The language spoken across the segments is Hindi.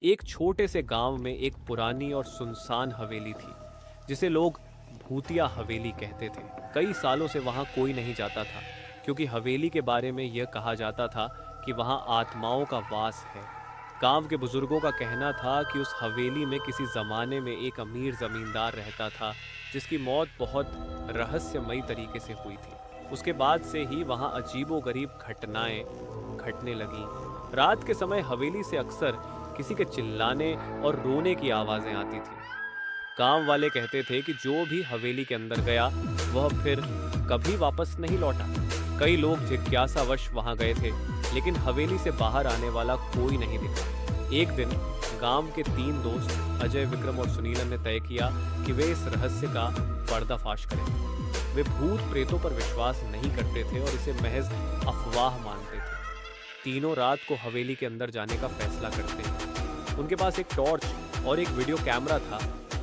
एक छोटे से गांव में एक पुरानी और सुनसान हवेली थी जिसे लोग भूतिया हवेली कहते थे। कई सालों से वहां कोई नहीं जाता था क्योंकि हवेली के बारे में यह कहा जाता था कि वहां आत्माओं का वास है। गांव के बुजुर्गों का कहना था कि उस हवेली में किसी जमाने में एक अमीर जमींदार रहता था जिसकी मौत बहुत रहस्यमयी तरीके से हुई थी। उसके बाद से ही वहां अजीबोगरीब घटनाएं घटने लगी। रात के समय हवेली से अक्सर किसी के चिल्लाने और रोने की आवाजें आती थी। गांव वाले कहते थे कि जो भी हवेली के अंदर गया वह फिर कभी वापस नहीं लौटा। कई लोग जिज्ञासावश वहां गए थे लेकिन हवेली से बाहर आने वाला कोई नहीं दिखा। एक दिन गांव के तीन दोस्त अजय, विक्रम और सुनीलन ने तय किया कि वे इस रहस्य का पर्दाफाश करेंगे। वे भूत प्रेतों पर विश्वास नहीं करते थे और इसे महज अफवाह मानते थे। तीनों रात को हवेली के अंदर जाने का फैसला करते हैं। उनके पास एक टॉर्च और एक वीडियो कैमरा था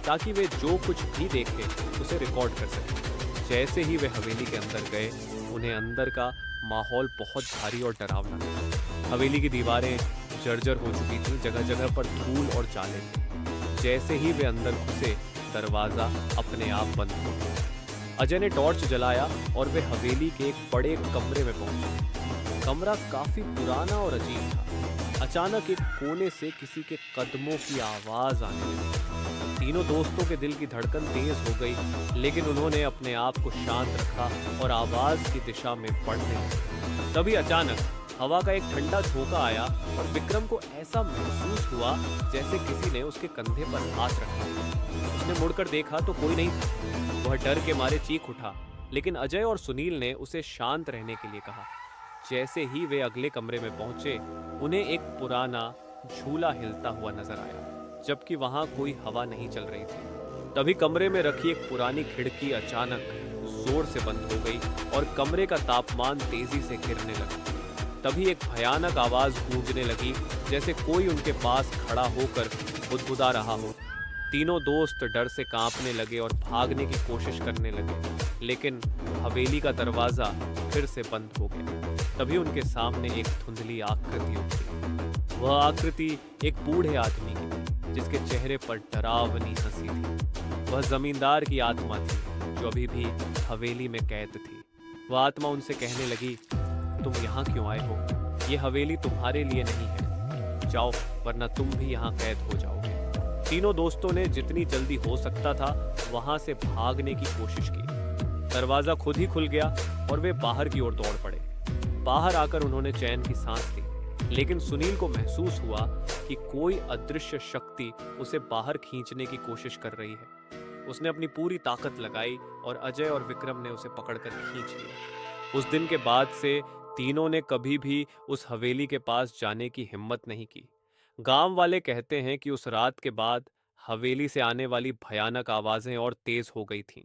ताकि वे जो कुछ भी देखे उसे रिकॉर्ड कर सकें। जैसे ही वे हवेली के अंदर गए उन्हें अंदर का माहौल बहुत भारी और डरावना लगा। हवेली की दीवारें जर्जर हो चुकी थीं, जगह जगह पर धूल और जाले थे। जैसे ही वे अंदर घुसे दरवाजा अपने आप बंद हो गया। अजय ने टॉर्च जलाया और वे हवेली के एक बड़े कमरे में पहुंचे। कमरा काफी पुराना और अजीब था। अचानक एक कोने से किसी के कदमों की आवाज आने लगी। तीनों दोस्तों के दिल की धड़कन तेज हो गई लेकिन उन्होंने अपने आप को शांत रखा और आवाज की दिशा में बढ़ने लगे। तभी अचानक हवा का एक ठंडा झोंका आया और विक्रम को ऐसा महसूस हुआ जैसे किसी ने उसके कंधे पर हाथ रखा। उसने मुड़कर देखा तो कोई नहीं था। वह डर के मारे चीख उठा लेकिन अजय और सुनील ने उसे शांत रहने के लिए कहा। जैसे ही वे अगले कमरे में पहुंचे उन्हें एक पुराना झूला हिलता हुआ नजर आया जबकि वहां कोई हवा नहीं चल रही थी। तभी कमरे में रखी एक पुरानी खिड़की अचानक जोर से बंद हो गई और कमरे का तापमान तेजी से गिरने लगा। तभी एक भयानक आवाज गूंजने लगी जैसे कोई उनके पास खड़ा होकर बुदबुदा रहा हो। तीनों दोस्त डर से कांपने लगे और भागने की कोशिश करने लगे लेकिन हवेली का दरवाजा फिर से बंद हो गया। तभी उनके सामने एक धुंधली आकृति उतरी। वह आकृति एक बूढ़े आदमी की थी जिसके चेहरे पर डरावनी हंसी थी। वह जमींदार की आत्मा थी जो अभी भी हवेली में कैद थी। वह आत्मा उनसे कहने लगी, तुम यहाँ क्यों आए हो? ये हवेली तुम्हारे लिए नहीं है। जाओ वरना तुम भी यहाँ कैद हो जाओगे। तीनों दोस्तों ने जितनी जल्दी हो सकता था वहां से भागने की कोशिश की। दरवाजा खुद ही खुल गया और वे बाहर की ओर दौड़ पड़े। बाहर आकर उन्होंने चैन की सांस ली लेकिन सुनील को महसूस हुआ कि कोई अदृश्य शक्ति उसे बाहर खींचने की कोशिश कर रही है। उसने अपनी पूरी ताकत लगाई और अजय और विक्रम ने उसे पकड़कर खींच लिया। उस दिन के बाद से तीनों ने कभी भी उस हवेली के पास जाने की हिम्मत नहीं की। गांव वाले कहते हैं कि उस रात के बाद हवेली से आने वाली भयानक आवाजें और तेज हो गई थीं।